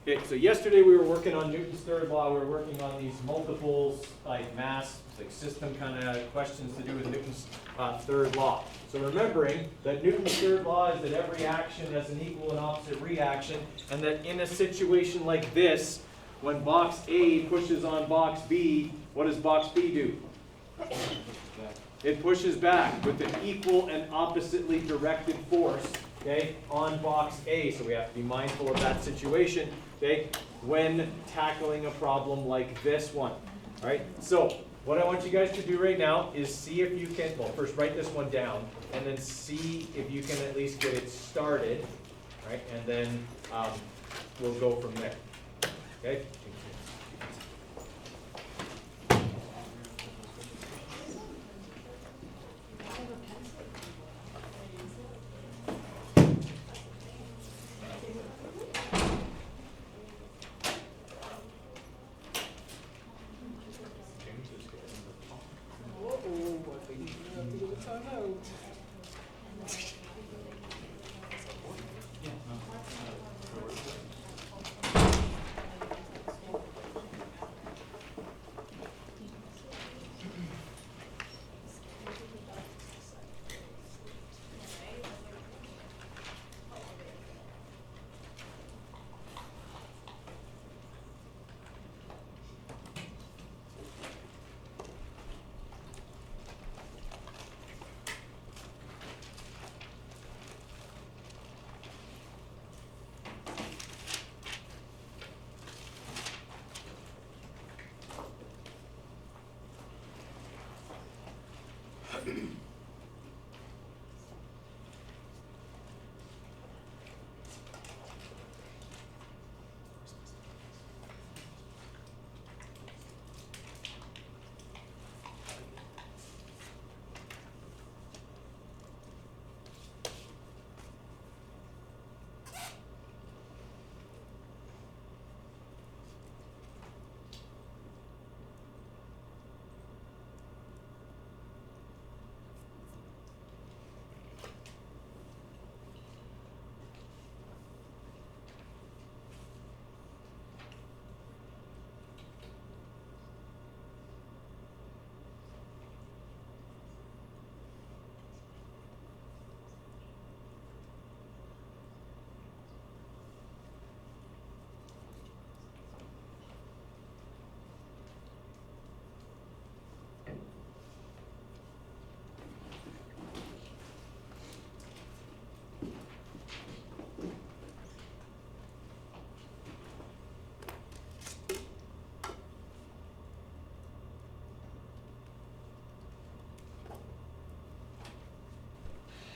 Okay, so yesterday we were working on Newton's third law. We were working on these multiples, like mass, like system kind of questions to do with Newton's third law. So remembering that Newton's third law is that every action has an equal and opposite reaction, and that in a situation like this, when box A pushes on box B, what does box B do? It pushes back with an equal and oppositely directed force, okay, on box A. So we have to be mindful of that situation, okay, when tackling a problem like this one. All right, so what I want you guys to do right now is see if you can, well, first write this one down, and then see if you can at least get it started, right, and then we'll go from there, okay?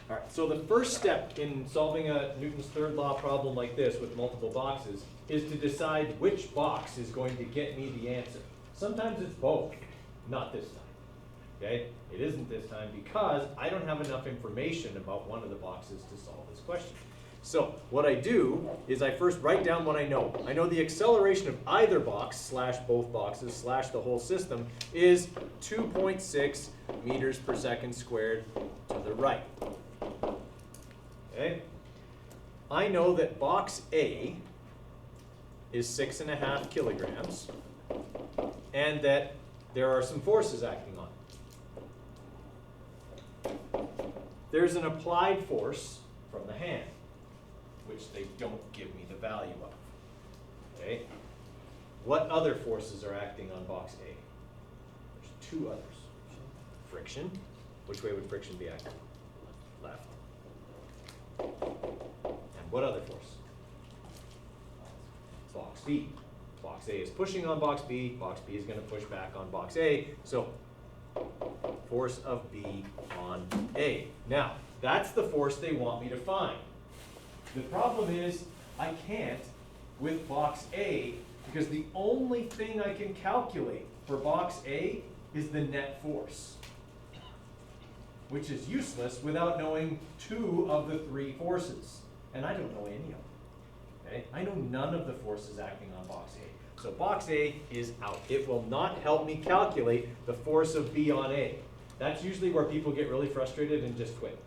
All right, so the first step in solving a Newton's third law problem like this with multiple boxes is to decide which box is going to get me the answer. Sometimes it's both, not this time, okay? It isn't this time because I don't have enough information about one of the boxes to solve this question. So what I do is I first write down what I know. I know the acceleration of either box slash both boxes slash the whole system is 2.6 meters per second squared to the right. Okay. I know that box A is 6.5 kilograms and that there are some forces acting on it. There's an applied force from the hand, which they don't give me the value of. Okay. What other forces are acting on box A? There's two others. Friction. Which way would friction be acting? Left. And what other force? Box B. Box A is pushing on box B. Box B is going to push back on box A. So, force of B on A. Now, that's the force they want me to find. The problem is, I can't with box A because the only thing I can calculate for box A is the net force, which is useless without knowing two of the three forces. And I don't know any of them. Okay? I know none of the forces acting on box A. So box A is out. It will not help me calculate the force of B on A. That's usually where people get really frustrated and just quit.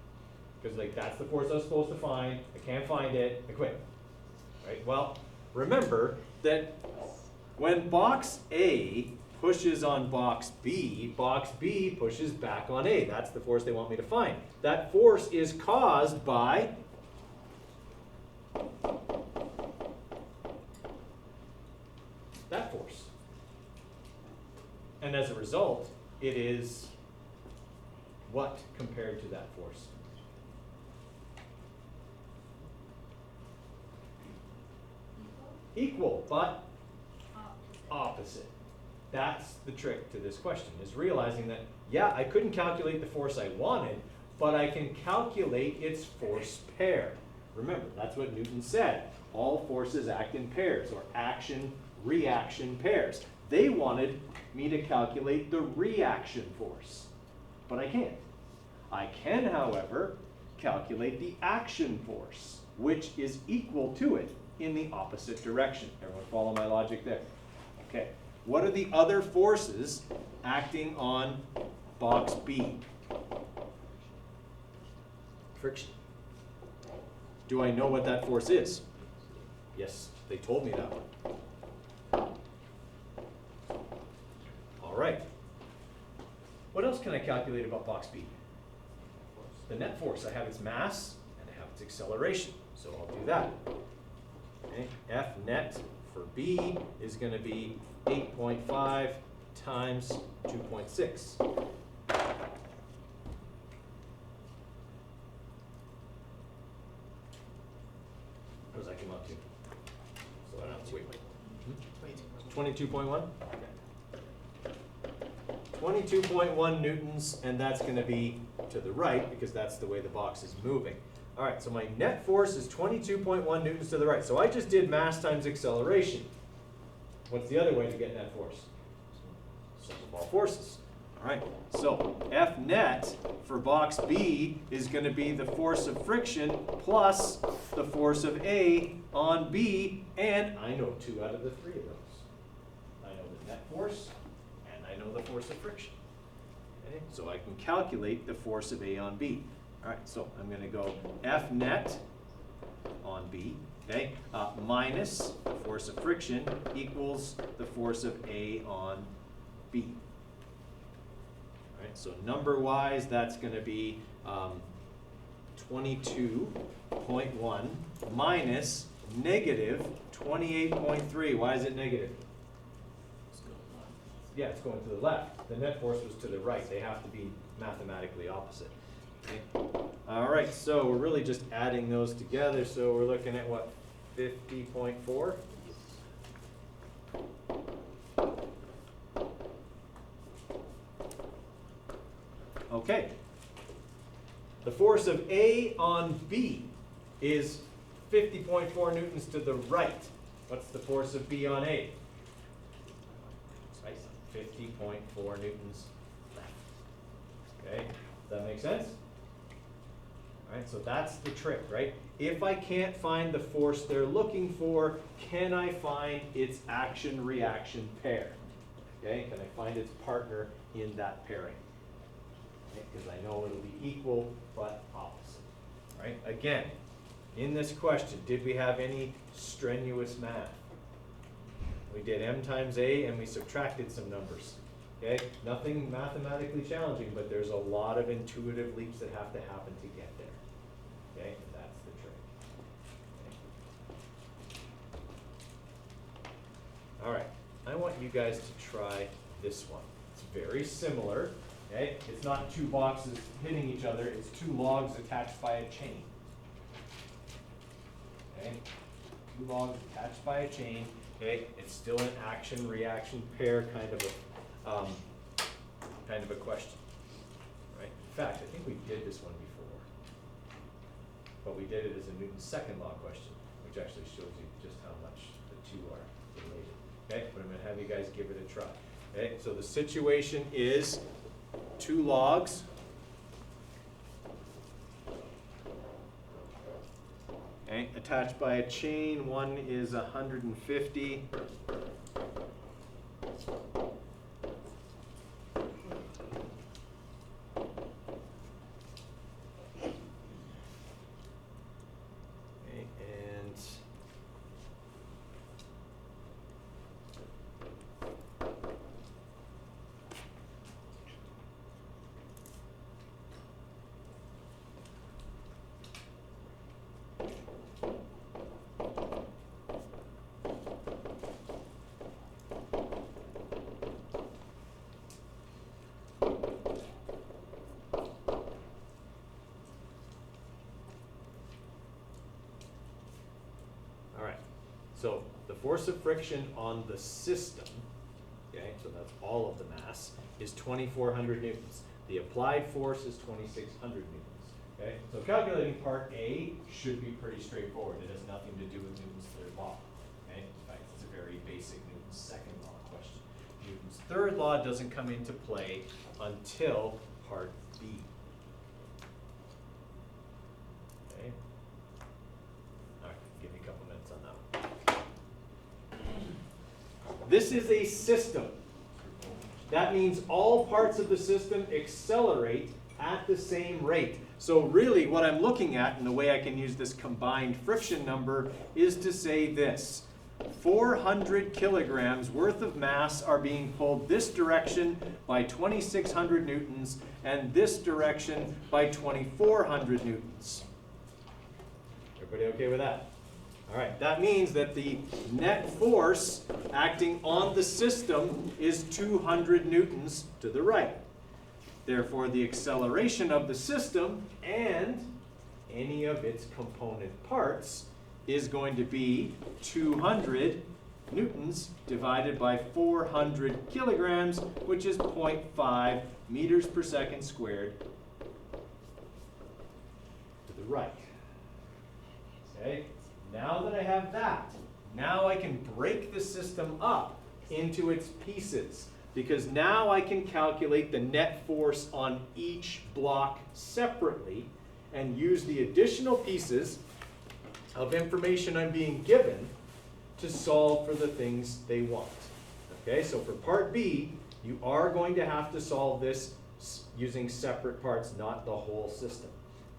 Because like that's the force I was supposed to find, I can't find it, I quit. Right? Well, remember that when box A pushes on box B pushes back on A. That's the force they want me to find. That force is caused by that force. And as a result, it is what compared to that force? Equal, but opposite. That's the trick to this question, is realizing that, yeah, I couldn't calculate the force I wanted, but I can calculate its force pair. Remember, that's what Newton said. All forces act in pairs, or action-reaction pairs. They wanted me to calculate the reaction force, but I can't. I can, however, calculate the action force, which is equal to it in the opposite direction. Everyone follow my logic there? Okay. What are the other forces acting on box B? Friction. Do I know what that force is? Yes, they told me that one. All right. What else can I calculate about box B? The net force. I have its mass and I have its acceleration. So I'll do that. Okay. F net for B is going to be 8.5 times 2.6. What does that come up to? So I don't have to wait. 22.1? 22.1 newtons, and that's going to be to the right because that's the way the box is moving. All right, so my net force is 22.1 newtons to the right. So I just did mass times acceleration. What's the other way to get net force? Sum of all forces. All right, so F net for box B is going to be the force of friction plus the force of A on B, and I know 2 out of the 3 of those. I know the net force, and I know the force of friction. Okay, so I can calculate the force of A on B. All right, so I'm going to go F net on B, okay, minus the force of friction equals the force of A on B. All right, so number-wise, that's going to be 22.1 minus negative 28.3. Why is it negative? Yeah, it's going to the left. The net force was to the right. They have to be mathematically opposite. Okay. All right, so we're really just adding those together. So we're looking at what, 50.4? Okay. The force of A on B is 50.4 newtons to the right. What's the force of B on A? 50.4 newtons left. Okay, does that make sense? All right, so that's the trick, right? If I can't find the force they're looking for, can I find its action-reaction pair? Okay, can I find its partner in that pairing? Because I know it'll be equal but opposite. All right, again, in this question, did we have any strenuous math? We did m times a and we subtracted some numbers. Okay, nothing mathematically challenging, but there's a lot of intuitive leaps that have to happen to get there. Okay, and that's the trick. Okay. All right, I want you guys to try this one. It's very similar. Okay, it's not 2 boxes hitting each other, it's 2 logs attached by a chain. Okay, 2 logs attached by a chain. Okay, it's still an action-reaction pair kind of a question. Right? In fact, I think we did this one before, but we did it as a Newton's second law question, which actually shows you just how much the 2 are related. Okay, but I'm going to have you guys give it a try. Okay, so the situation is 2 logs. Okay, attached by a chain. One is 150. Okay, and So the force of friction on the system, okay, so that's all of the mass, is 2,400 newtons. The applied force is 2,600 newtons. Okay, so calculating part A should be pretty straightforward. It has nothing to do with Newton's third law. Okay, in fact, it's a very basic Newton's second law question. Newton's third law doesn't come into play until part B. Okay, all right, give me a couple minutes on that one. This is a system. That means all parts of the system accelerate at the same rate. So really what I'm looking at, and the way I can use this combined friction number, is to say this. 400 kilograms worth of mass are being pulled this direction by 2,600 newtons and this direction by 2,400 newtons. Everybody okay with that? All right, that means that the net force acting on the system is 200 newtons to the right. Therefore, the acceleration of the system and any of its component parts is going to be 200 newtons divided by 400 kilograms, which is 0.5 meters per second squared to the right. Okay? Now that I have that, now I can break the system up into its pieces, because now I can calculate the net force on each block separately and use the additional pieces of information I'm being given to solve for the things they want. Okay, so for part B, you are going to have to solve this using separate parts, not the whole system.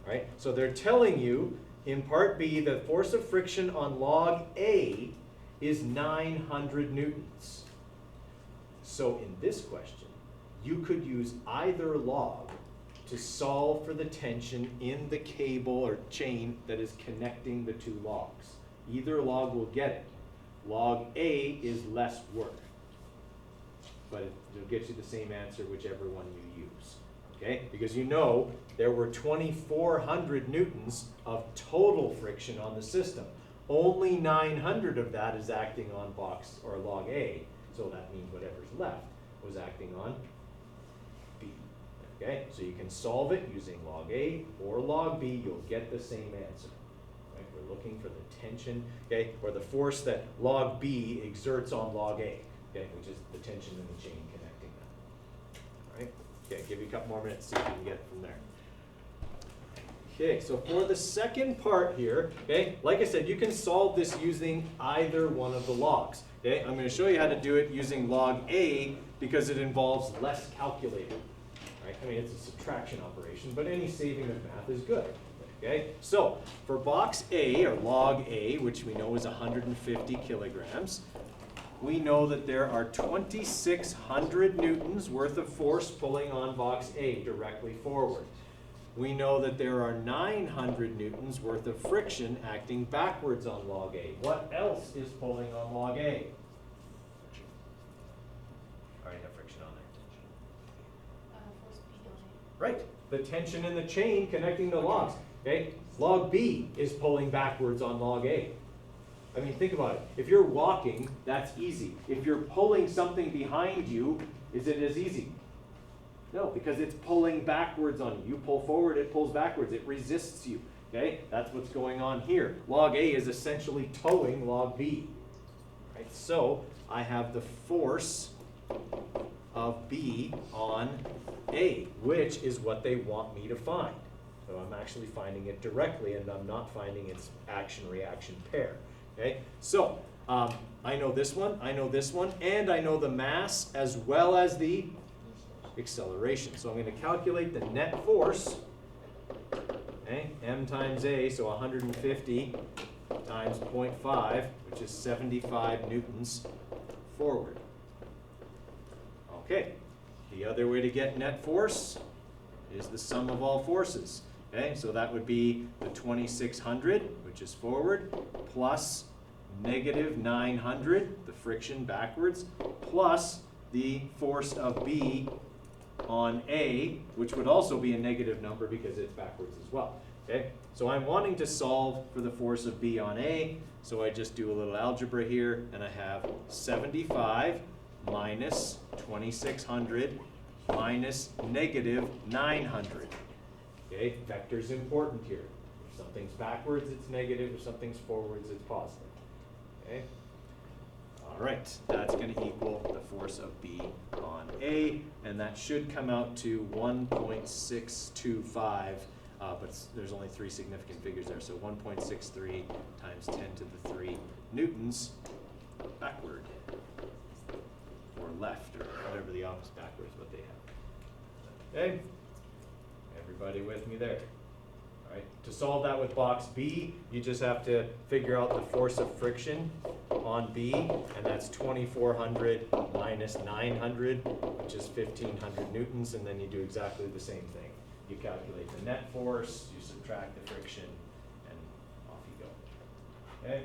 All right, so they're telling you in part B the force of friction on log A is 900 newtons. So in this question, you could use either log to solve for the tension in the cable or chain that is connecting the two logs. Either log will get it. Log A is less work, but it'll get you the same answer whichever one you use. Okay? Because you know there were 2,400 newtons of total friction on the system. Only 900 of that is acting on box or log A. So that means whatever's left was acting on B. Okay, so you can solve it using log A or log B, you'll get the same answer. Right? We're looking for the tension, okay, or the force that log B exerts on log A, okay, which is the tension in the chain connecting them. All right, okay, give you a couple more minutes to see if you can get it from there. Okay, so for the second part here, okay, like I said, you can solve this using either one of the logs. Okay, I'm going to show you how to do it using log A because it involves less calculating. Right? I mean, it's a subtraction operation, but any saving of math is good. Okay, so for box A, or log A, which we know is 150 kilograms, we know that there are 2,600 newtons worth of force pulling on box A directly forward. We know that there are 900 newtons worth of friction acting backwards on log A. What else is pulling on log A? I already have friction on there. Force B on A. Right, the tension in the chain connecting the logs. Okay, log B is pulling backwards on log A. I mean, think about it. If you're walking, that's easy. If you're pulling something behind you, is it as easy? No, because it's pulling backwards on you. You pull forward, it pulls backwards. It resists you. Okay, that's what's going on here. Log A is essentially towing log B. Right, so I have the force of B on A, which is what they want me to find. So I'm actually finding it directly, and I'm not finding its action-reaction pair. Okay, so I know this one, and I know the mass as well as the acceleration. So I'm going to calculate the net force, okay, m times A, so 150 times 0.5, which is 75 newtons forward. Okay, the other way to get net force is the sum of all forces. Okay, so that would be the 2,600, which is forward, plus negative 900, the friction backwards, plus the force of B on A, which would also be a negative number because it's backwards as well. Okay, so I'm wanting to solve for the force of B on A, so I just do a little algebra here, and I have 75 minus 2600 minus negative 900. Okay, vector's important here. If something's backwards, it's negative. If something's forwards, it's positive. Okay. All right, that's going to equal the force of B on A, and that should come out to 1.625, but there's only 3 significant figures there, so 1.63 times 10 to the 3 newtons backward, or left, or whatever the opposite backwards, what they have. Okay, everybody with me there? All right, to solve that with box B, you just have to figure out the force of friction on B, and that's 2400 minus 900, which is 1500 newtons, and then you do exactly the same thing. You calculate the net force, you subtract the friction, and off you go. Okay?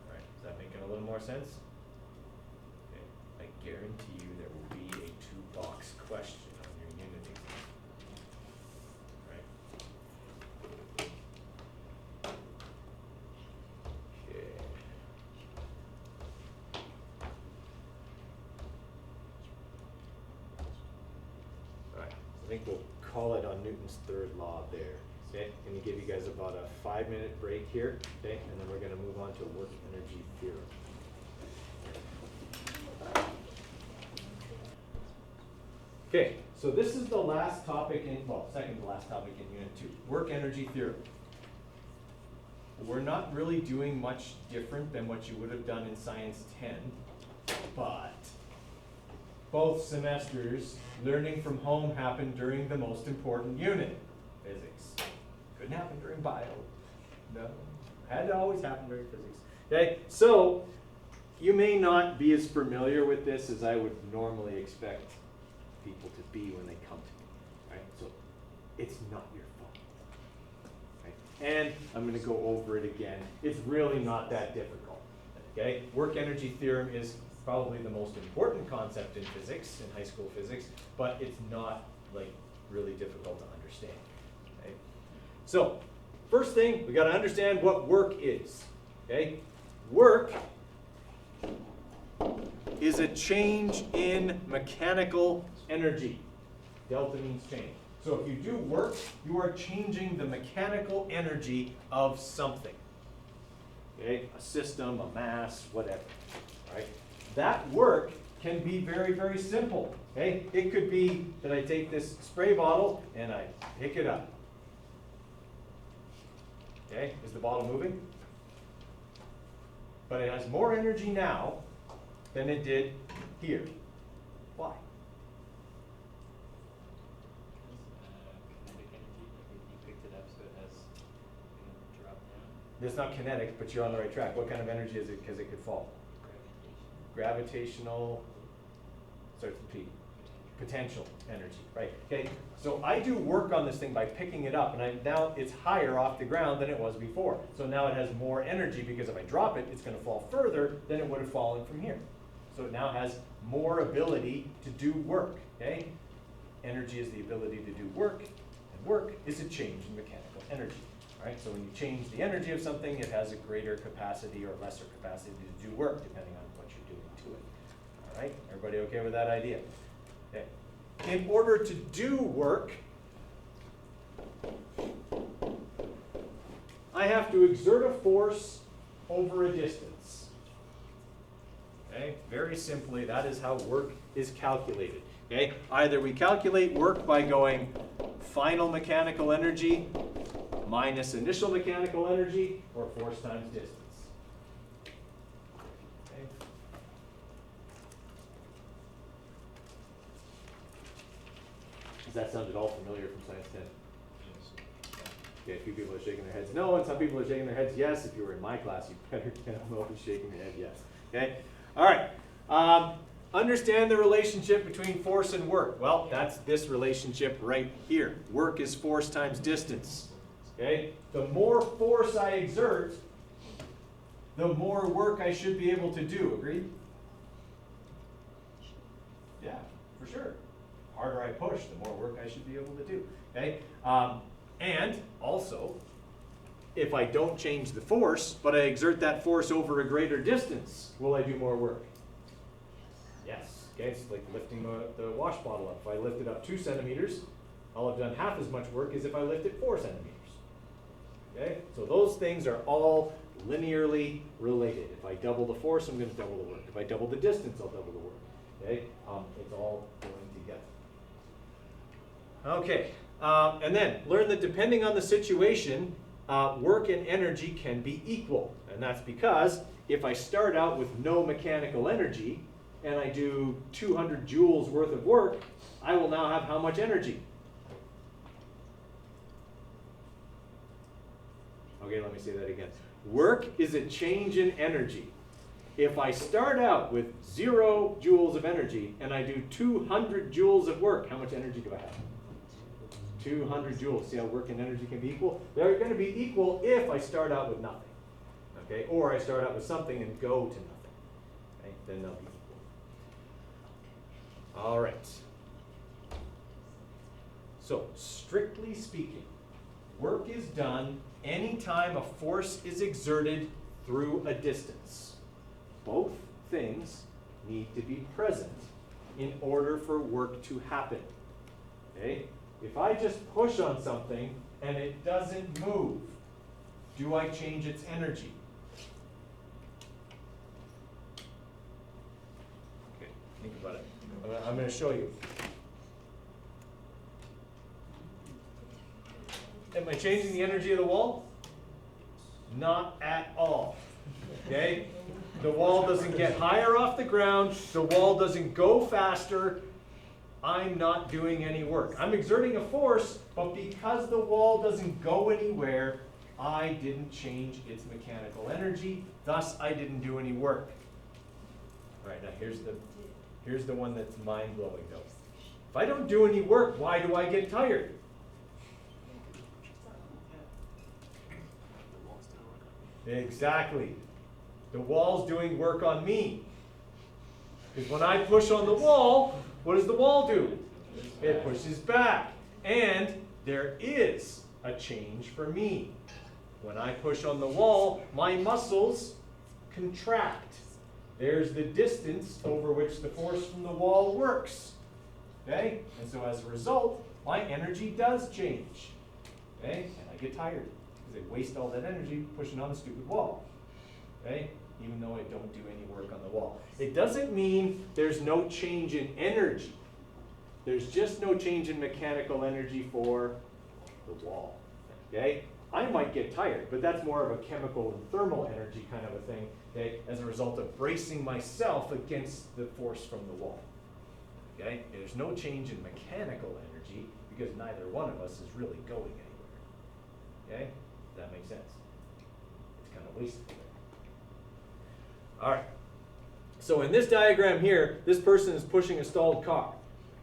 All right, is that making a little more sense? Okay, I guarantee you there will be a 2-box question on your unit exam. Right? Okay. All right, I think we'll call it on Newton's third law there. Okay, I'm going to give you guys about a 5-minute break here, okay, and then we're going to move on to work energy theorem. Okay, so this is the last topic in, well, second to last topic in Unit 2, work energy theorem. We're not really doing much different than what you would have done in Science 10, but both semesters, learning from home happened during the most important unit, physics. Couldn't happen during bio. No, had to always happen during physics. Okay, so you may not be as familiar with this as I would normally expect people to be when they come to me, right? So it's not your fault, right? And I'm going to go over it again. It's really not that difficult, okay? Work energy theorem is probably the most important concept in physics, in high school physics, but it's not like really difficult to understand. Okay? So, first thing, we got to understand what work is. Okay? Work is a change in mechanical energy. Delta means change. So if you do work, you are changing the mechanical energy of something. Okay? A system, a mass, whatever. Right? That work can be very, very simple. Okay? It could be that I take this spray bottle and I pick it up. Okay? Is the bottle moving? But it has more energy now than it did here. Why? Kinetic energy, you picked it up, so it has dropped down. It's not kinetic, but you're on the right track. What kind of energy is it because it could fall? Gravitational, starts with P. Potential energy, right? Okay, so I do work on this thing by picking it up, and now it's higher off the ground than it was before. So now it has more energy because if I drop it, it's going to fall further than it would have fallen from here. So it now has more ability to do work, okay? Energy is the ability to do work, and work is a change in mechanical energy, right? So when you change the energy of something, it has a greater capacity or lesser capacity to do work, depending on what you're doing to it. All right, everybody okay with that idea? Okay. In order to do work, I have to exert a force over a distance. Okay, very simply, that is how work is calculated. Okay, either we calculate work by going final mechanical energy minus initial mechanical energy, or force times distance. Okay. Does that sound at all familiar from Science 10? Okay, a few people are shaking their heads no, and some people are shaking their heads yes. If you were in my class, you better well be shaking your head yes. Okay? All right. Understand the relationship between force and work. Well, that's this relationship right here. Work is force times distance. Okay? The more force I exert, the more work I should be able to do. Agreed? Yeah, for sure. The harder I push, the more work I should be able to do. Okay? And also, if I don't change the force, but I exert that force over a greater distance, will I do more work? Yes. Okay, it's like lifting the wash bottle up. If I lift it up 2 centimeters, I'll have done half as much work as if I lift it 4 centimeters. Okay, so those things are all linearly related. If I double the force, I'm going to double the work. If I double the distance, I'll double the work. Okay, it's all going together. Okay, and then learn that depending on the situation, work and energy can be equal. And that's because if I start out with no mechanical energy and I do 200 joules worth of work, I will now have how much energy? Okay, let me say that again. Work is a change in energy. If I start out with 0 joules of energy and I do 200 joules of work, how much energy do I have? 200 joules. See how work and energy can be equal? They're going to be equal if I start out with nothing. Okay, or I start out with something and go to nothing. Okay, then they'll be equal. All right. So, strictly speaking, work is done anytime a force is exerted through a distance. Both things need to be present in order for work to happen. Okay? If I just push on something and it doesn't move, do I change its energy? Okay, think about it. I'm going to show you. Am I changing the energy of the wall? Not at all. Okay? The wall doesn't get higher off the ground. The wall doesn't go faster. I'm not doing any work. I'm exerting a force, but because the wall doesn't go anywhere, I didn't change its mechanical energy. Thus, I didn't do any work. All right, now here's the one that's mind-blowing though. If I don't do any work, why do I get tired? Exactly. The wall's doing work on me. Because when I push on the wall, what does the wall do? It pushes back. And there is a change for me. When I push on the wall, my muscles contract. There's the distance over which the force from the wall works. Okay? And so as a result, my energy does change. Okay? And I get tired. Because I waste all that energy pushing on the stupid wall. Okay? Even though I don't do any work on the wall. It doesn't mean there's no change in energy. There's just no change in mechanical energy for the wall. Okay? I might get tired, but that's more of a chemical and thermal energy kind of a thing, okay, as a result of bracing myself against the force from the wall. Okay? There's no change in mechanical energy because neither one of us is really going anywhere. Okay? Does that make sense? It's kind of wasted there. All right. So in this diagram here, this person is pushing a stalled car.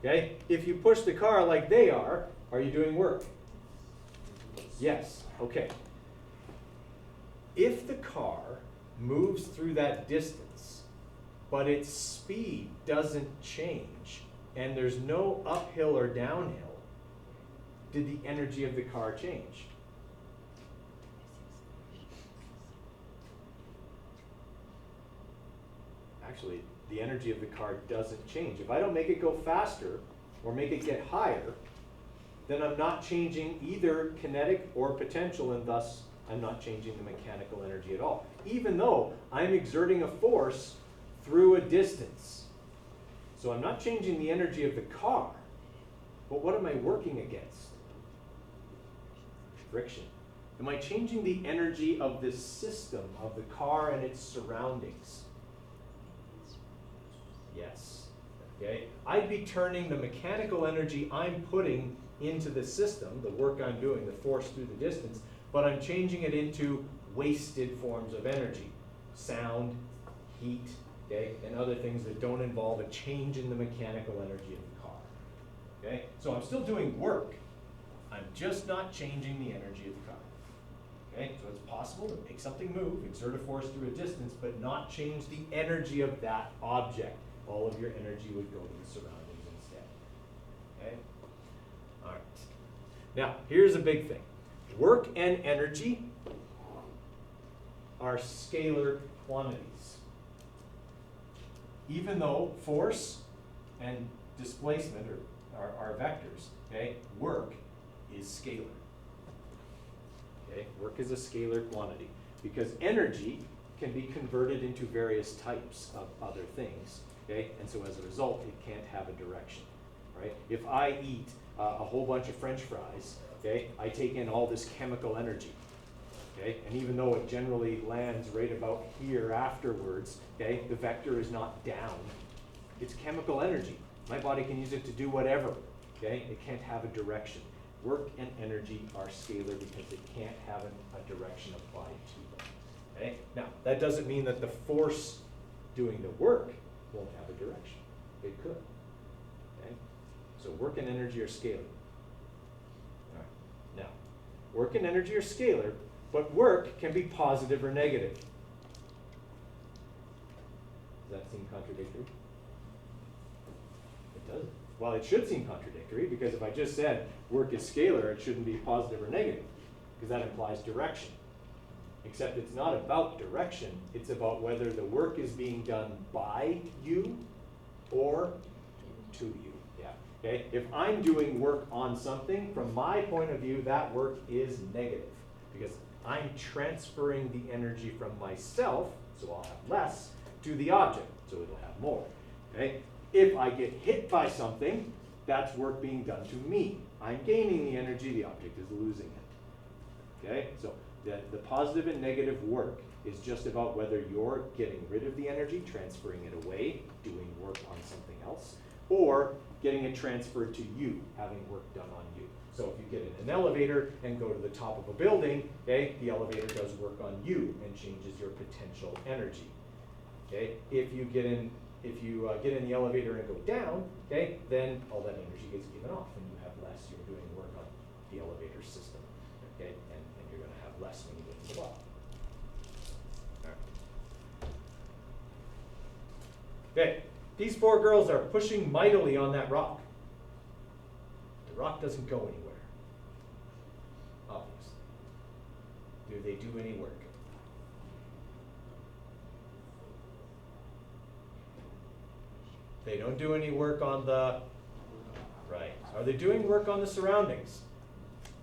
Okay? If you push the car like they are you doing work? Yes. Okay. If the car moves through that distance, but its speed doesn't change, and there's no uphill or downhill, did the energy of the car change? Actually, the energy of the car doesn't change. If I don't make it go faster or make it get higher, then I'm not changing either kinetic or potential, and thus I'm not changing the mechanical energy at all, even though I'm exerting a force through a distance. So I'm not changing the energy of the car, but what am I working against? Friction. Am I changing the energy of this system, of the car and its surroundings? Yes. Okay? I'd be turning the mechanical energy I'm putting into the system, the work I'm doing, the force through the distance, but I'm changing it into wasted forms of energy. Sound, heat, okay, and other things that don't involve a change in the mechanical energy of the car. Okay? So I'm still doing work. I'm just not changing the energy of the car. Okay? So it's possible to make something move, exert a force through a distance, but not change the energy of that object. All of your energy would go to the surroundings instead. Okay? All right. Now, here's a big thing. Work and energy are scalar quantities. Even though force and displacement are vectors, okay, work is scalar. Okay, work is a scalar quantity because energy can be converted into various types of other things, okay, and so as a result, it can't have a direction, right? If I eat a whole bunch of French fries, okay, I take in all this chemical energy, okay, and even though it generally lands right about here afterwards, okay, the vector is not down, it's chemical energy. My body can use it to do whatever, okay, it can't have a direction. Work and energy are scalar because they can't have a direction applied to them. Okay? Now, that doesn't mean that the force doing the work won't have a direction. It could. Okay? So work and energy are scalar. All right. Now, work and energy are scalar, but work can be positive or negative. Does that seem contradictory? It doesn't. Well, it should seem contradictory because if I just said work is scalar, it shouldn't be positive or negative because that implies direction. Except it's not about direction, it's about whether the work is being done by you or to you. Yeah. Okay? If I'm doing work on something, from my point of view, that work is negative because I'm transferring the energy from myself, so I'll have less, to the object, so it'll have more. Okay? If I get hit by something, that's work being done to me. I'm gaining the energy, the object is losing it. Okay? So the positive and negative work is just about whether you're getting rid of the energy, transferring it away, doing work on something else, or getting it transferred to you, having work done on you. So if you get in an elevator and go to the top of a building, okay, the elevator does work on you and changes your potential energy. Okay? If you get in the elevator and go down, okay, then all that energy gets given off and you have less. You're doing work on the elevator system, okay, and you're going to have less when you get to the bottom. All right. Okay, these four girls are pushing mightily on that rock. The rock doesn't go anywhere, obviously. Do they do any work? They don't do any work on the, right. Are they doing work on the surroundings?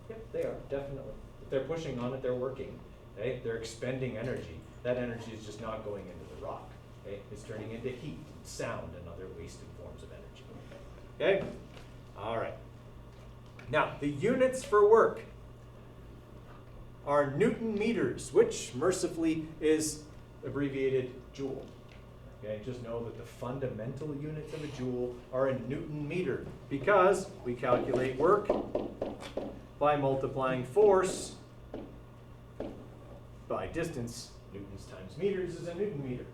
Yep, they are, definitely. If they're pushing on it, they're working. Okay? They're expending energy. That energy is just not going into the rock. Okay? It's turning into heat, sound, and other wasted forms of energy. Okay? All right. Now, the units for work are Newton meters, which mercifully is abbreviated joule. Okay, just know that the fundamental units of a joule are in Newton meter because we calculate work by multiplying force by distance. Newtons times meters is a Newton meter.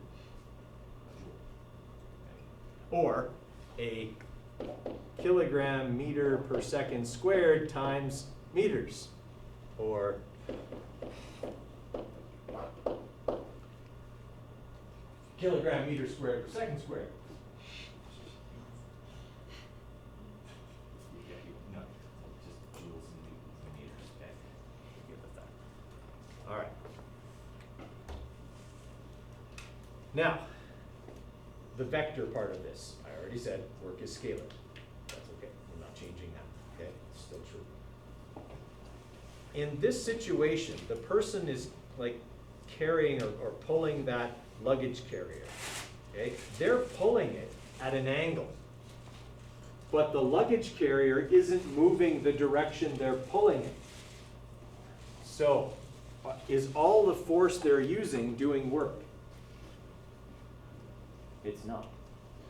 Or a kilogram meter per second squared times meters. Or kilogram meter squared per second squared. No, just joules and meters, okay? Good with that. All right. Now, the vector part of this, I already said work is scalar. That's okay, I'm not changing that, okay? It's still true. In this situation, the person is like carrying or pulling that luggage carrier, okay? They're pulling it at an angle, but the luggage carrier isn't moving the direction they're pulling it. So, is all the force they're using doing work? It's not,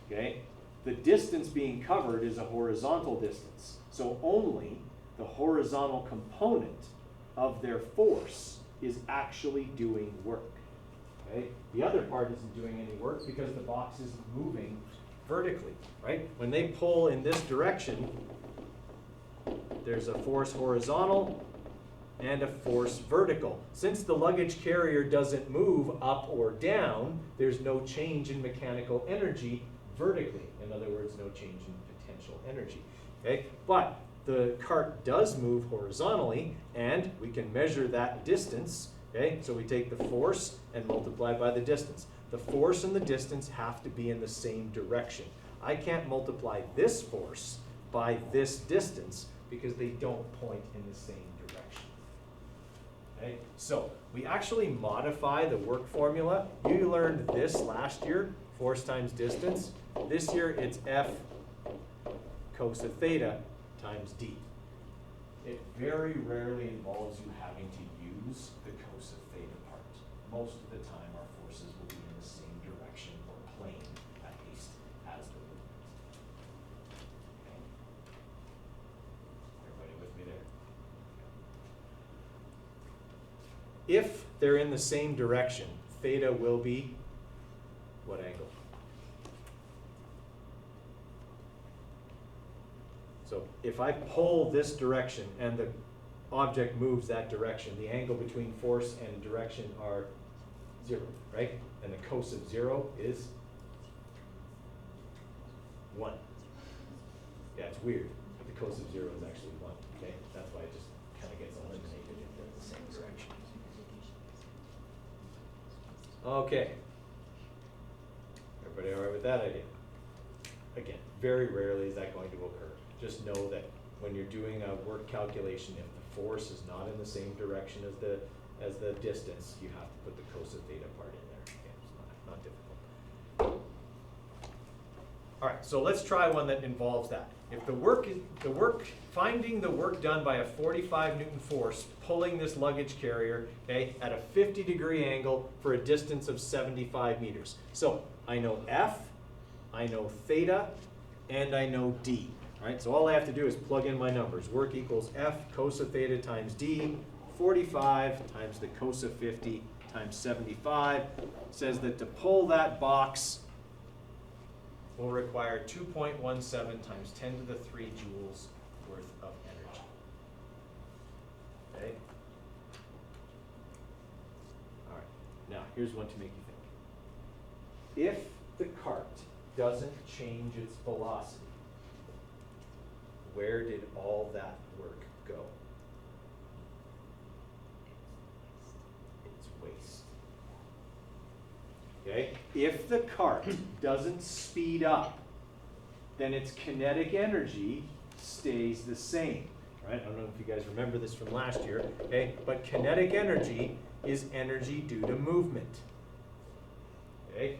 okay? The distance being covered is a horizontal distance, so only the horizontal component of their force is actually doing work. Okay? The other part isn't doing any work because the box isn't moving vertically, right? When they pull in this direction, there's a force horizontal and a force vertical. Since the luggage carrier doesn't move up or down, there's no change in mechanical energy vertically. In other words, no change in potential energy. Okay? But the cart does move horizontally, and we can measure that distance, okay? So we take the force and multiply by the distance. The force and the distance have to be in the same direction. I can't multiply this force by this distance because they don't point in the same direction. Okay? So we actually modify the work formula. You learned this last year, force times distance. This year it's F cos of theta times d. It very rarely involves you having to use the cos of theta part. Most of the time our forces will be in the same direction or plane, at least, as the movement. Okay. Everybody with me there? If they're in the same direction, theta will be what angle? So if I pull this direction and the object moves that direction, the angle between force and direction are 0, right? And the cos of 0 is 1. Yeah, it's weird, but the cos of 0 is actually 1, okay? That's why it just kind of gets eliminated if they're in the same direction. Okay. Everybody all right with that idea? Again, very rarely is that going to occur. Just know that when you're doing a work calculation, if the force is not in the same direction as the distance, you have to put the cos of theta part in there. Okay, it's not difficult. All right, so let's try one that involves that. If finding the work done by a 45 Newton force pulling this luggage carrier, okay, at a 50-degree angle for a distance of 75 meters. So I know F, I know theta, and I know D. All right, so all I have to do is plug in my numbers. Work equals F cos of theta times D, 45 times the cos of 50 times 75. Says that to pull that box will require 2.17 times 10 to the 3 joules worth of energy. Okay? All right, now here's one to make you think. If the cart doesn't change its velocity, where did all that work go? It's waste. Okay? If the cart doesn't speed up, then its kinetic energy stays the same. Right? I don't know if you guys remember this from last year, okay? But kinetic energy is energy due to movement. Okay?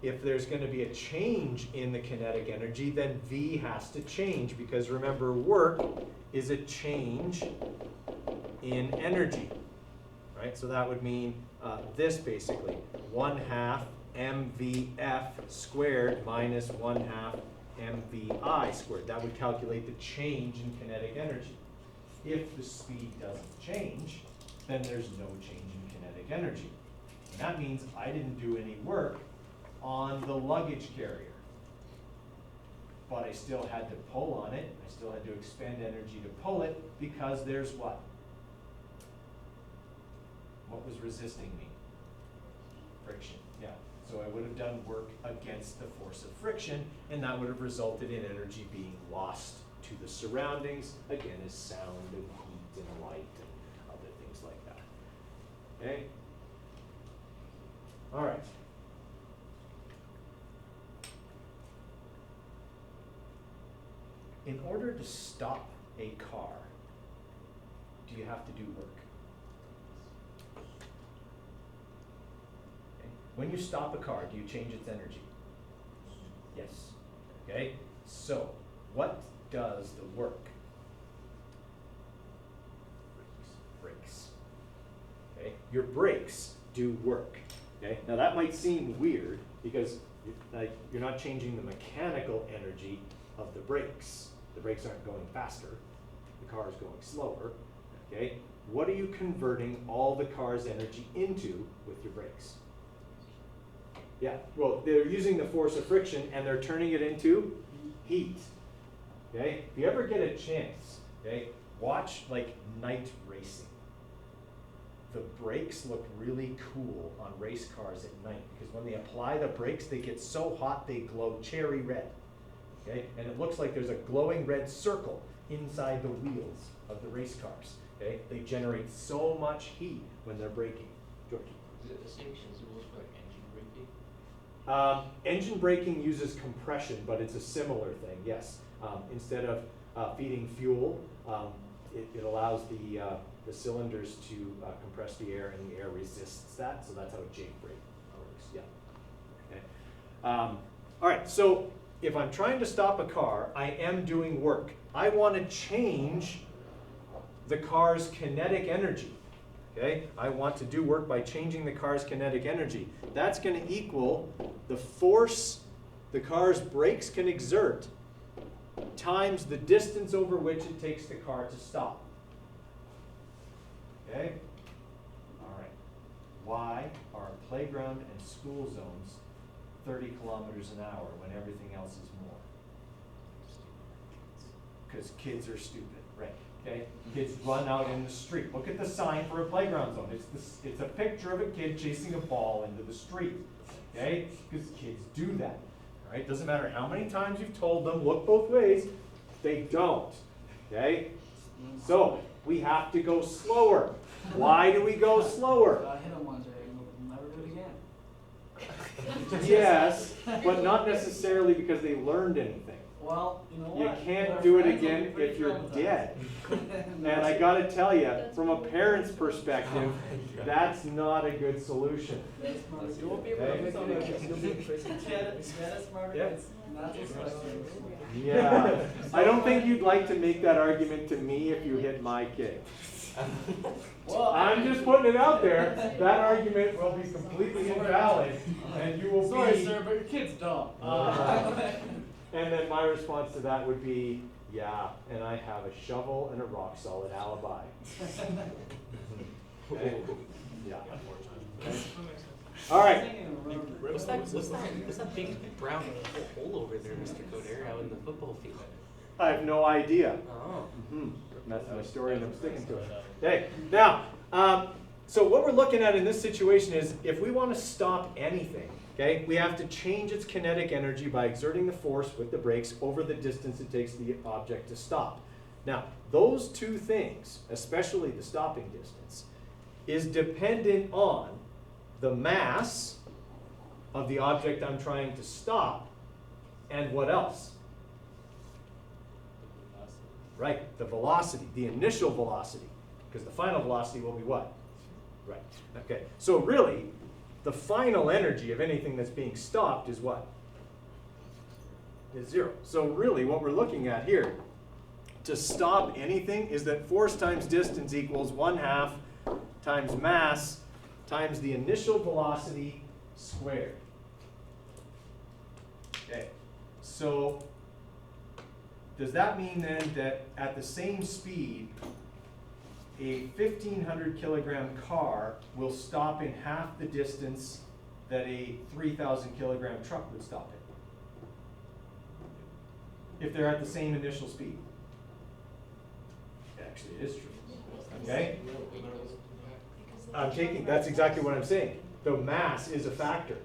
If there's going to be a change in the kinetic energy, then V has to change, because remember, work is a change in energy, right? So that would mean this basically, 1/2 mvf squared minus 1/2 mvi squared. That would calculate the change in kinetic energy. If the speed doesn't change, then there's no change in kinetic energy. And that means I didn't do any work on the luggage carrier, but I still had to pull on it. I still had to expend energy to pull it, because there's what? What was resisting me? Friction, yeah. So I would have done work against the force of friction, and that would have resulted in energy being lost to the surroundings, again, as sound and heat and light and other things like that. Okay? All right. In order to stop a car, do you have to do work? Okay. When you stop a car, do you change its energy? Yes. Okay? So, what does the work? Brakes. Okay? Your brakes do work. Okay? Now that might seem weird, because you're not changing the mechanical energy of the brakes. The brakes aren't going faster, the car is going slower, okay? What are you converting all the car's energy into with your brakes? Yeah, well, they're using the force of friction and they're turning it into heat, okay? If you ever get a chance, okay, watch like night racing. The brakes look really cool on race cars at night, because when they apply the brakes, they get so hot they glow cherry red. Okay? And it looks like there's a glowing red circle inside the wheels of the race cars. Okay? They generate so much heat when they're braking. George? Is it the same principles for like engine braking? Engine braking uses compression, but it's a similar thing, yes. Instead of feeding fuel, it allows the cylinders to compress the air, and the air resists that, so that's how a Jake brake works, yeah. Okay. All right, so if I'm trying to stop a car, I am doing work. I want to change the car's kinetic energy. Okay, I want to do work by changing the car's kinetic energy. That's going to equal the force the car's brakes can exert times the distance over which it takes the car to stop. Okay? All right. Why are playground and school zones 30 kilometers an hour when everything else is more? Because kids are stupid, right? Okay? Kids run out in the street. Look at the sign for a playground zone. It's a picture of a kid chasing a ball into the street. Okay? Because kids do that. All right? Doesn't matter how many times you've told them, look both ways, they don't. Okay? So, we have to go slower. Why do we go slower? I hit him once, I'll never do it again. Yes, but not necessarily because they learned anything. Well, you know You what? can't Our do it friends will again be pretty if you're traumatized. dead. And I gotta tell you, from a parent's perspective, that's not a good solution. You won't be able Okay. to make it. Get it smarter, Yeah. it's not just frustrating. Yeah, I don't think you'd like to make that argument to me if you hit my kid. Well, I'm just putting it out there. That argument will be completely invalid, and you will sorry, be. sir, but your kid's dumb. And then my response to that would be, yeah, and I have a shovel and a rock solid alibi. Okay? Yeah. Okay. All right. What's that big brown hole over there, Mr. Coder, out in the football field? I have no idea. Oh. That's my story, and I'm sticking to it. Okay. Now, so what we're looking at in this situation is if we want to stop anything, okay, we have to change its kinetic energy by exerting the force with the brakes over the distance it takes the object to stop. Now, those two things, especially the stopping distance, is dependent on the mass of the object I'm trying to stop and what else? Right, the velocity, the initial velocity, because the final velocity will be what? Right, okay. So really, the final energy of anything that's being stopped is what? Is zero. So really what we're looking at here to stop anything is that force times distance equals 1/2 times mass times the initial velocity squared. Okay, so does that mean then that at the same speed, a 1,500 kilogram car will stop in half the distance that a 3,000 kilogram truck would stop in? If they're at the same initial speed. Actually, it is true. Okay? That's exactly what I'm saying. The mass is a factor.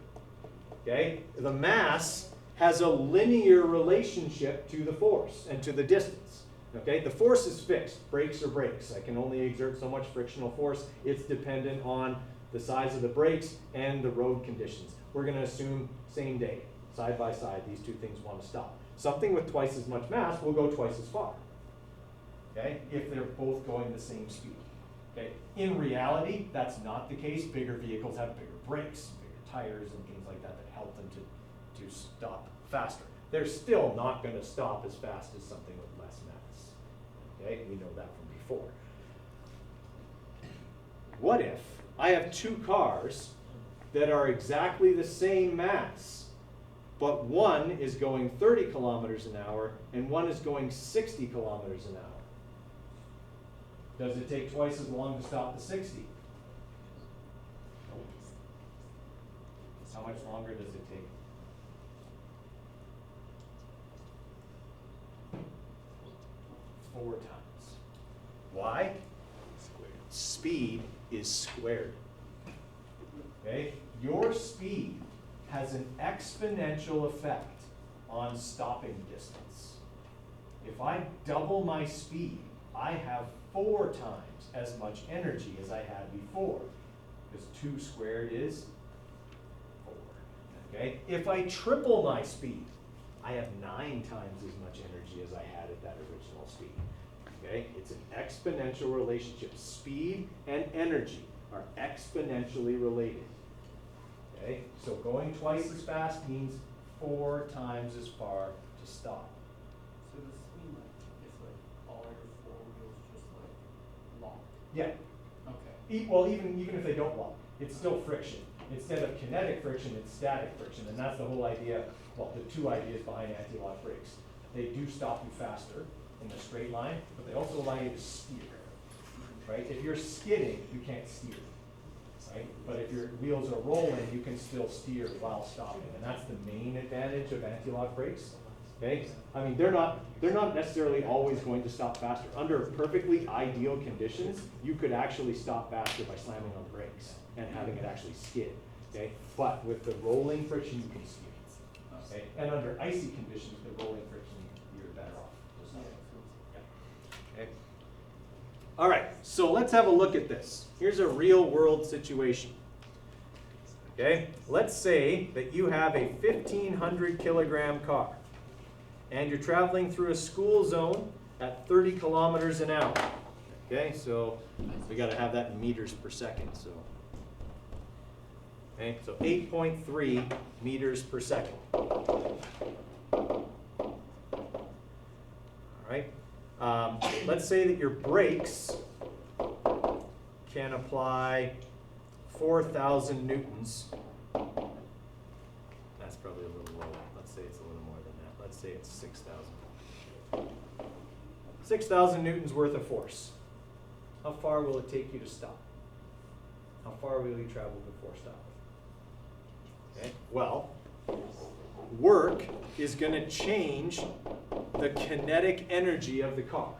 Okay? The mass has a linear relationship to the force and to the distance. Okay? The force is fixed. Brakes are brakes. I can only exert so much frictional force. It's dependent on the size of the brakes and the road conditions. We're going to assume same day, side by side, these two things want to stop. Something with twice as much mass will go twice as far. Okay? If they're both going the same speed. Okay? In reality, that's not the case. Bigger vehicles have bigger brakes, bigger tires, and things like that that help them to stop faster. They're still not going to stop as fast as something with less mass. Okay? We know that from before. What if I have two cars that are exactly the same mass, but one is going 30 kilometers an hour and one is going 60 kilometers an hour? Does it take twice as long to stop the 60? Nope. How much longer does it take? Four times. Why? Speed is squared. Okay? Your speed has an exponential effect on stopping distance. If I double my speed, I have 4 times as much energy as I had before, because 2 squared is 4. Okay? If I triple my speed, I have 9 times as much energy as I had at that original speed. Okay? It's an exponential relationship. Speed and energy are exponentially related. Okay? So going twice as fast means 4 times as far to stop. So does this mean like it's like all your 4 wheels just like locked? Yeah. Okay. Well, even if they don't lock, it's still friction. Instead of kinetic friction, it's static friction, and that's the whole idea, well, the 2 ideas behind anti-lock brakes. They do stop you faster in a straight line, but they also allow you to steer, right? If you're skidding, you can't steer, right? But if your wheels are rolling, you can still steer while stopping, and that's the main advantage of anti-lock brakes. Okay? I mean, they're not necessarily always going to stop faster. Under perfectly ideal conditions, you could actually stop faster by slamming on the brakes and having it actually skid. Okay? But with the rolling friction, you can steer. Okay? And under icy conditions, the rolling friction, you're better off. Okay? All right, so let's have a look at this. Here's a real world situation. Okay? Let's say that you have a 1,500 kilogram car, and you're traveling through a school zone at 30 kilometers an hour. Okay, so we got to have that in meters per second. So, okay, so 8.3 meters per second. All right. Let's say that your brakes can apply 4,000 newtons. That's probably a little low. Let's say it's a little more than that. Let's say it's 6,000. 6,000 newtons worth of force. How far will it take you to stop? How far will you travel before stopping? Okay. Well, work is going to change the kinetic energy of the car.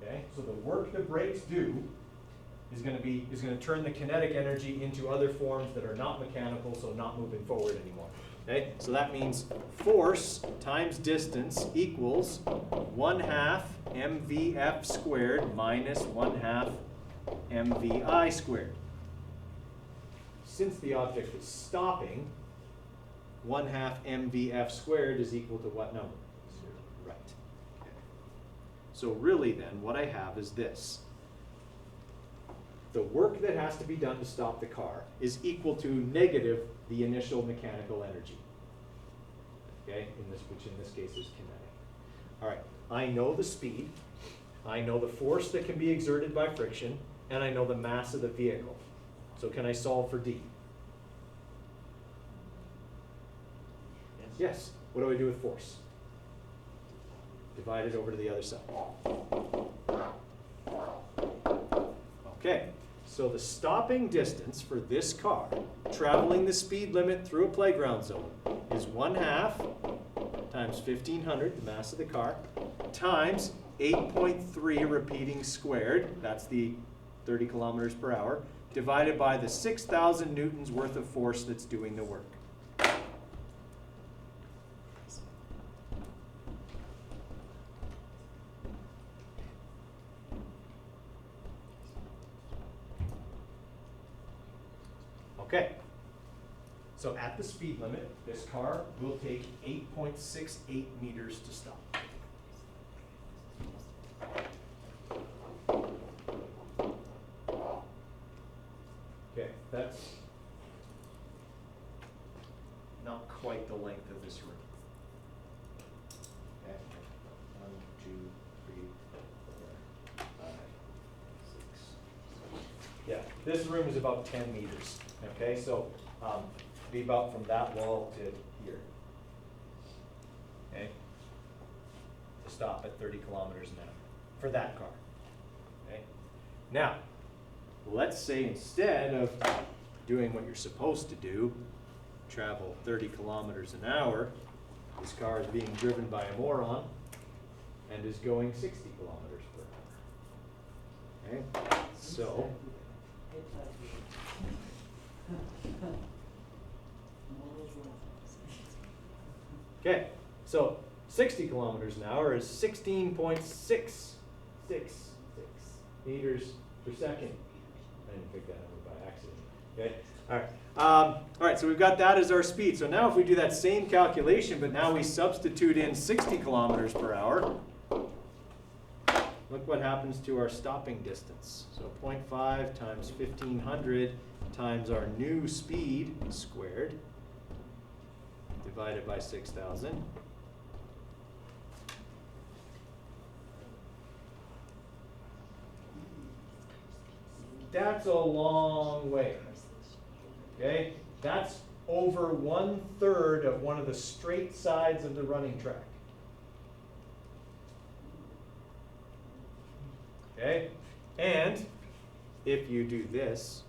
Okay? So the work the brakes do is going to turn the kinetic energy into other forms that are not mechanical, so not moving forward anymore. Okay? So that means force times distance equals 1/2 mvf squared minus 1/2 mvi squared. Since the object is stopping, 1/2 mvf squared is equal to what number? 0. Right. Okay. So really then, what I have is this. The work that has to be done to stop the car is equal to negative the initial mechanical energy. Okay, which in this case is kinetic. All right, I know the speed, I know the force that can be exerted by friction, and I know the mass of the vehicle. So can I solve for D? Yes. What do I do with force? Divide it over to the other side. Okay, so the stopping distance for this car, traveling the speed limit through a playground zone, is 1/2 times 1,500, the mass of the car, times 8.3 repeating squared, that's the 30 kilometers per hour, divided by the 6,000 newtons worth of force that's doing the work. Okay, so at the speed limit, this car will take 8.68 meters to stop. Okay, that's not quite the length of this room. Okay, 1, 2, 3, 4, 5, 6, 7. Yeah, this room is about 10 meters. Okay, so be about from that wall to here. Okay, to stop at 30 kilometers an hour for that car. Okay, now let's say instead of doing what you're supposed to do, travel 30 kilometers an hour, this car is being driven by a moron and is going 60 kilometers per hour. Okay, so. Okay, so 60 kilometers an hour is 16.666 meters per second. I didn't pick that number by accident. Okay, all right. All right, so we've got that as our speed. So now if we do that same calculation, but now we substitute in 60 kilometers per hour, look what happens to our stopping distance. So 0.5 times 1500 times our new speed squared divided by 6,000. That's a long way. Okay? That's over 1/3 of one of the straight sides of the running track. Okay? And if you do this,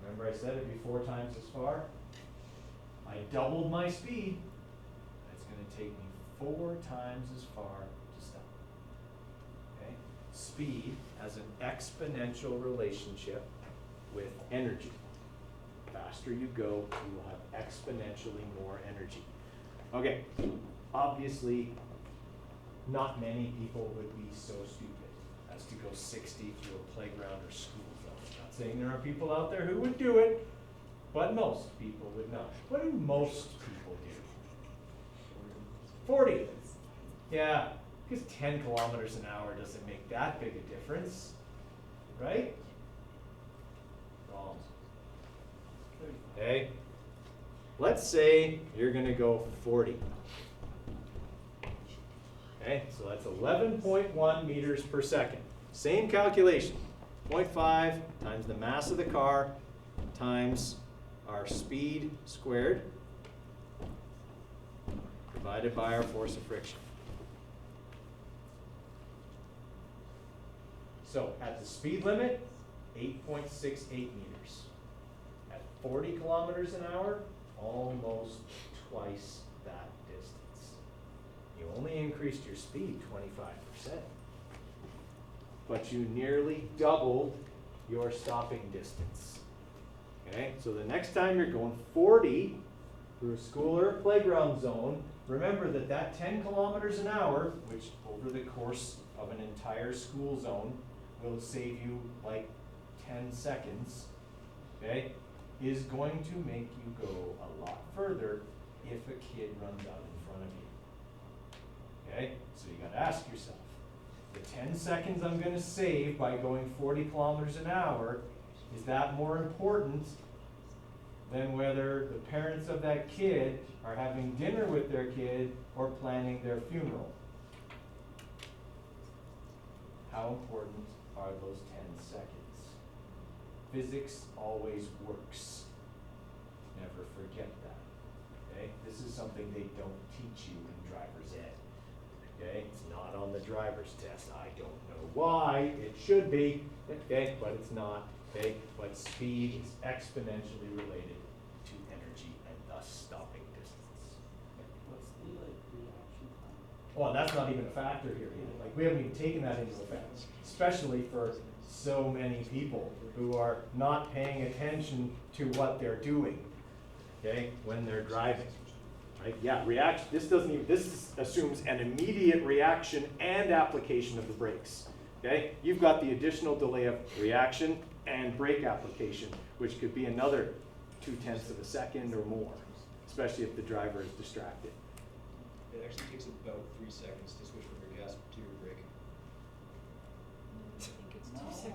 remember I said it'd be 4 times as far? I doubled my speed. It's going to take me 4 times as far to stop. Okay? Speed has an exponential relationship with energy. The faster you go, you will have exponentially more energy. Okay, obviously, not many people would be so stupid as to go 60 through a playground or school zone. Not saying there are people out there who would do it, but most people would not. What do most people do? 40. Yeah, because 10 kilometers an hour doesn't make that big a difference, right? Wrong. Okay, let's say you're going to go 40. Okay, so that's 11.1 meters per second. Same calculation. 0.5 times the mass of the car times our speed squared divided by our force of friction. So at the speed limit, 8.68 meters. At 40 kilometers an hour, almost twice that distance. You only increased your speed 25%, but you nearly doubled your stopping distance. Okay, so the next time you're going 40 through a school or a playground zone, remember that that 10 kilometers an hour, which over the course of an entire school zone will save you like 10 seconds, okay, is going to make you go a lot further if a kid runs out in front of you. Okay, so you got to ask yourself, the 10 seconds I'm going to save by going 40 kilometers an hour, is that more important than whether the parents of that kid are having dinner with their kid or planning their funeral? How important are those 10 seconds? Physics always works. Never forget that. Okay? This is something they don't teach you in driver's ed. Okay? It's not on the driver's test. I don't know why. It should be, okay, but it's not. Okay? But speed is exponentially related to energy and thus stopping distance. What's the reaction time? Well, that's not even a factor here either. Like, we haven't even taken that into effect, especially for so many people who are not paying attention to what they're doing, okay, when they're driving. Right? Yeah, reaction. This assumes an immediate reaction and application of the brakes. Okay? You've got the additional delay of reaction and brake application, which could be another 0.2 of a second or more, especially if the driver is distracted. It actually takes about 3 seconds to switch from your gas to your brake.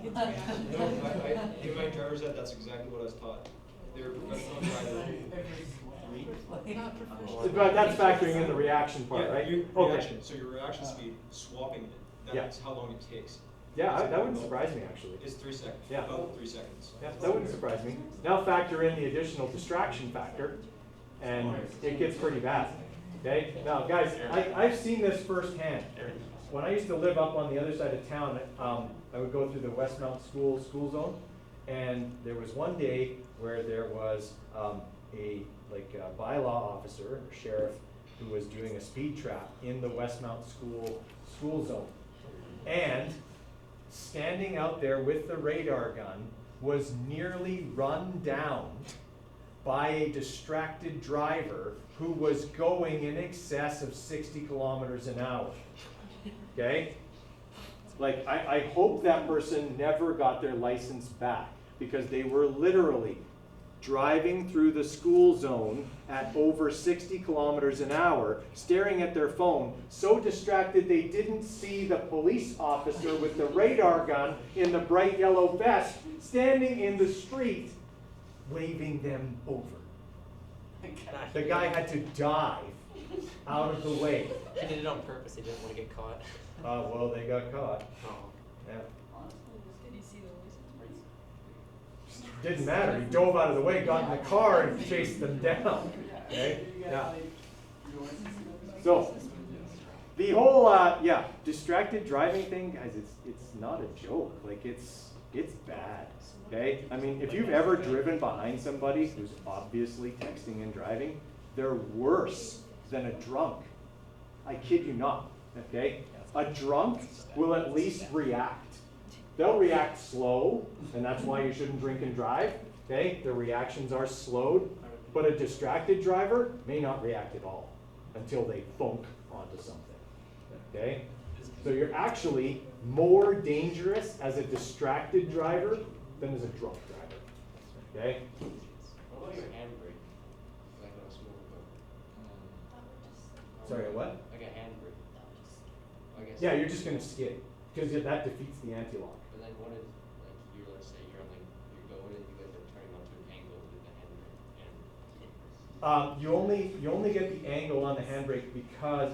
No, in my driver's ed, that's exactly what I was taught. They're a professional driver. 3. But that's factoring in the reaction part, Yeah, right? your Okay. reaction. So your reaction speed, swapping it, that's how long it takes. Yeah, that wouldn't surprise me actually. It's 3 seconds. Yeah. About 3 seconds. Yeah, that wouldn't surprise me. Now factor in the additional distraction factor, and it gets pretty bad. Okay? Now, guys, I've seen this firsthand. When I used to live up on the other side of town, I would go through the Westmount school zone, and there was one day where there was a bylaw officer or sheriff who was doing a speed trap in the Westmount school zone, and standing out there with the radar gun, was nearly run down by a distracted driver who was going in excess of 60 kilometers an hour. Okay? Like, I hope that person never got their license back, because they were literally driving through the school zone at over 60 kilometers an hour, staring at their phone, so distracted they didn't see the police officer with the radar gun in the bright yellow vest standing in the street, waving them over. The guy had to dive out of the way. He did it on purpose. He didn't want to get caught. Well, they got caught. Oh. Yeah. Did he see the license plates? Didn't matter. He dove out of the way, got in the car, and chased them down. Okay? Yeah. So, the whole distracted driving thing, guys, it's not a joke. Like, it's bad. Okay? I mean, if you've ever driven behind somebody who's obviously texting and driving, they're worse than a drunk. I kid you not. Okay? A drunk will at least react. They'll react slow, and that's why you shouldn't drink and drive. Okay? Their reactions are slowed. But a distracted driver may not react at all until they thunk onto something. Okay? So you're actually more dangerous as a distracted driver than as a drunk driver. Okay? What about your handbrake? Like on a smooth road? Sorry, what? Like a handbrake. I guess. Yeah, you're just going to skid, because that defeats the anti-lock. But then what if, like, let's say you're going and you guys are turning onto an angle with the handbrake. You only get the angle on the handbrake because,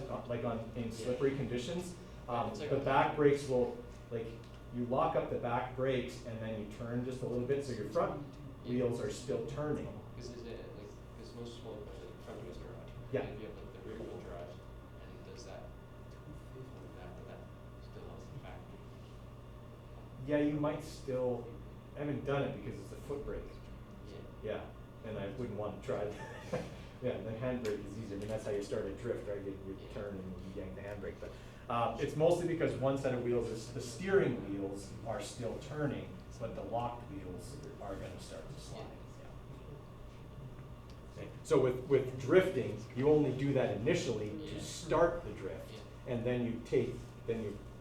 in slippery conditions, the back brakes will, you lock up the back brakes and then you turn just a little bit, so your front wheels are still turning. Because most small cars are front wheels garage. Yeah. And you have like the rear wheel drive, and does that still helps the back? Yeah, you might still, I haven't done it because it's a foot brake. Yeah. Yeah, and I wouldn't want to try that. Yeah, the handbrake is easier. I mean, that's how you start a drift, right? You turn and you yank the handbrake. But it's mostly because one set of wheels, the steering wheels are still turning, but the locked wheels are going to start to slide. Okay. So with drifting, you only do that initially to start the drift, and then you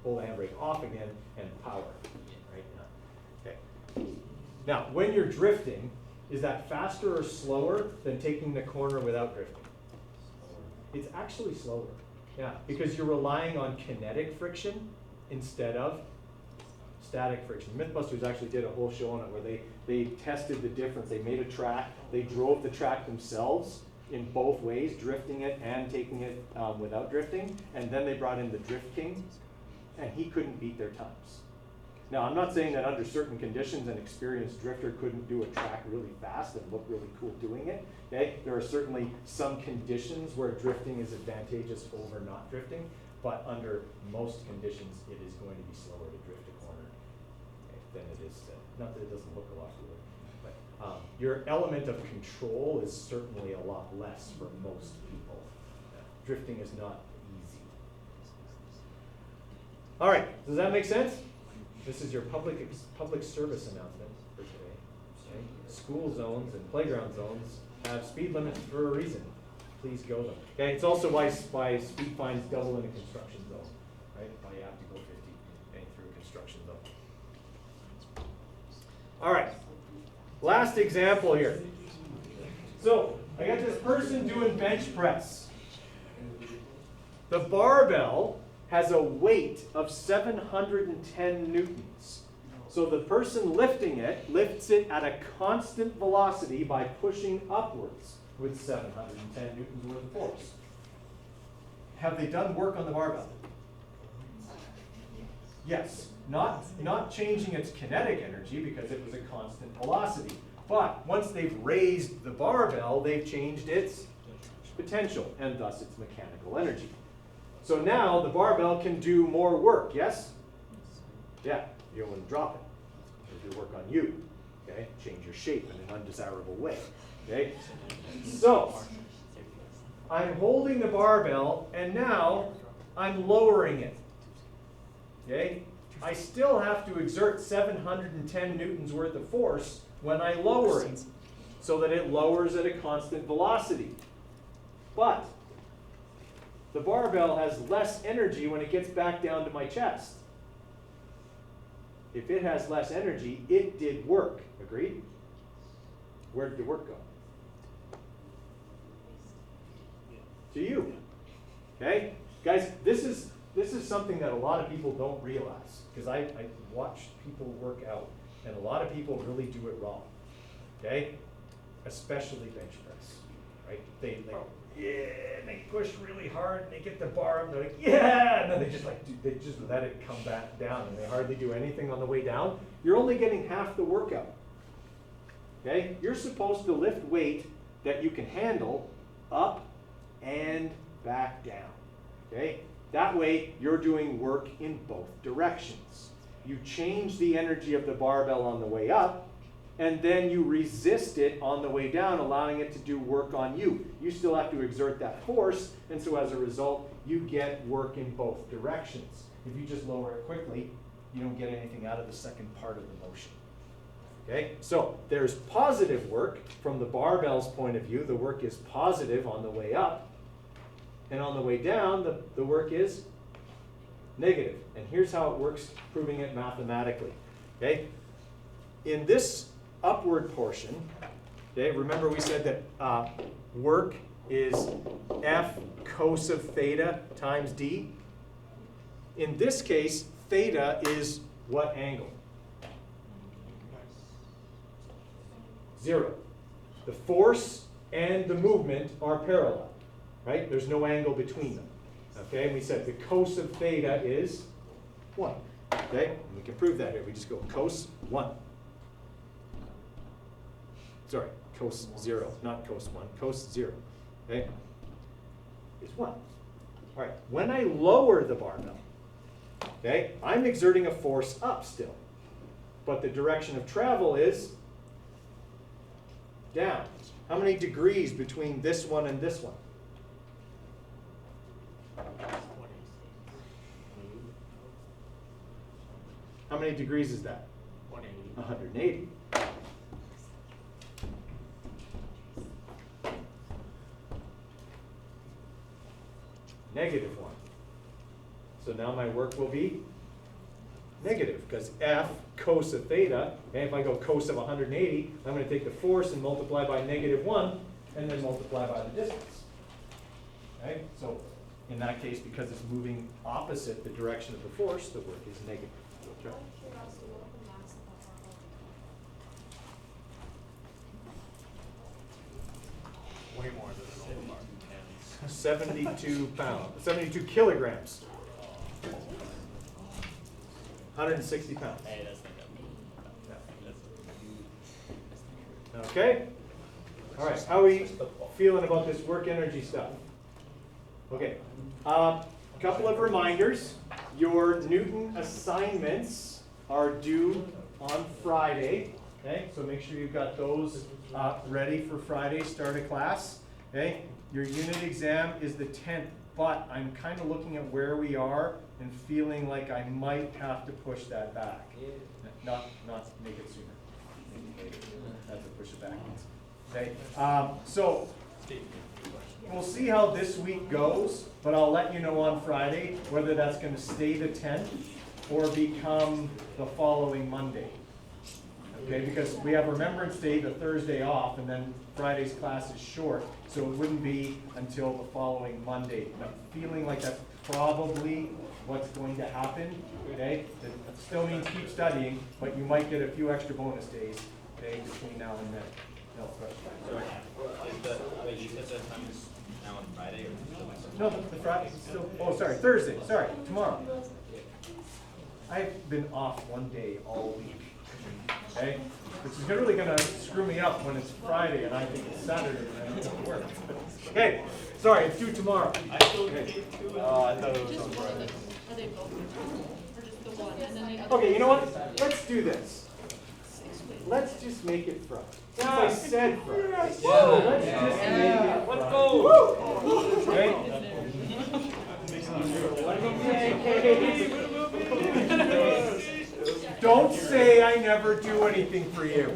pull the handbrake off again and power. Right now. Okay. Now, when you're drifting, is that faster or slower than taking the corner without drifting? It's actually slower. Yeah, because you're relying on kinetic friction instead of static friction. Mythbusters actually did a whole show on it where they tested the difference. They made a track, they drove the track themselves in both ways, drifting it and taking it without drifting, and then they brought in the Drift King, and he couldn't beat their times. Now, I'm not saying that under certain conditions an experienced drifter couldn't do a track really fast and look really cool doing it. Okay? There are certainly some conditions where drifting is advantageous over not drifting, but under most conditions it is going to be slower to drift a corner than it is to, not that it doesn't look a lot cooler, but your element of control is certainly a lot less for most people. Drifting is not easy. All right, does that make sense? This is your public service announcement for today. Okay? School zones and playground zones have speed limits for a reason. Please go them. Okay, it's also why speed fines double in a construction zone, right? Why you have to go 50 going through a construction zone. All right, last example here. So I got this person doing bench press. The barbell has a weight of 710 newtons. So the person lifting it lifts it at a constant velocity by pushing upwards with 710 newtons worth of force. Have they done work on the barbell? Yes. Not changing its kinetic energy because it was a constant velocity. But once they've raised the barbell, they've changed its potential and thus its mechanical energy. So now the barbell can do more work, yes? Yeah, you don't want to drop it. It'll do work on you, okay? Change your shape in an undesirable way, okay? So, I'm holding the barbell and now I'm lowering it, okay? I still have to exert 710 newtons worth of force when I lower it, so that it lowers at a constant velocity. But the barbell has less energy when it gets back down to my chest. If it has less energy, it did work. Agreed? Where did the work go? To you. Okay? Guys, this is something that a lot of people don't realize, because I watch people work out, and a lot of people really do it wrong. Okay? Especially bench press. Right? They they push really hard, and they get the bar up, and they're like, yeah, and then they just let it come back down, and they hardly do anything on the way down. You're only getting half the workout. Okay? You're supposed to lift weight that you can handle up and back down. Okay? That way, you're doing work in both directions. You change the energy of the barbell on the way up, and then you resist it on the way down, allowing it to do work on you. You still have to exert that force, and so as a result, you get work in both directions. If you just lower it quickly, you don't get anything out of the second part of the motion. Okay? So there's positive work from the barbell's point of view. The work is positive on the way up. And on the way down, the work is negative. And here's how it works, proving it mathematically. Okay? In this upward portion, okay, remember we said that work is F cos of theta times D. In this case, theta is what angle? 0. The force and the movement are parallel. Right? There's no angle between them. Okay, and we said the cos of theta is 1. Okay, and we can prove that here. We just go cos 1. Sorry, cos 0, not cos 1, cos 0. Okay, is 1. All right, when I lower the barbell, okay, I'm exerting a force up still, but the direction of travel is down. How many degrees between this one and this one? How many degrees is that? 180. Negative 1. So now my work will be negative, because F cos of theta, and if I go cos of 180, I'm going to take the force and multiply by negative 1, and then multiply by the distance. Okay? So in that case, because it's moving opposite the direction of the force, the work is negative. Okay. Way more than an old bar. 72 pounds, 72 kilograms. 160 pounds. Hey, that's not Okay? All right, how are we feeling about this work energy stuff? Okay, couple of reminders. Your Newton assignments are due on Friday. Okay, so make sure you've got those ready for Friday, start of class. Okay, your unit exam is the 10th, but I'm kind of looking at where we are and feeling like I might have to push that back. Not make it sooner. Make it later. Have to push it back. Okay, so we'll see how this week goes, but I'll let you know on Friday whether that's going to stay the 10th or become the following Monday. Okay, because we have Remembrance Day, the Thursday off, and then Friday's class is short, so it wouldn't be until the following Monday. And I'm feeling like that's probably what's going to happen. Okay, that still means keep studying, but you might get a few extra bonus days, okay, between now and then. No question. Wait, you said the time is now on Friday or still next No, the Friday still. Oh, sorry, Thursday. Sorry, tomorrow. I've been off one day all week. Okay, which is really going to screw me up when it's Friday and I think it's Saturday and I don't have to work. Okay, sorry, it's due tomorrow. Okay. I thought it was Just on one, Friday. are they both, or just the one, and then the other? Okay, you know what? Let's do this. Let's just make it Friday. Since I said Friday. Let's just make it Let's Friday. go. Okay? Okay. Don't say I never do anything for you.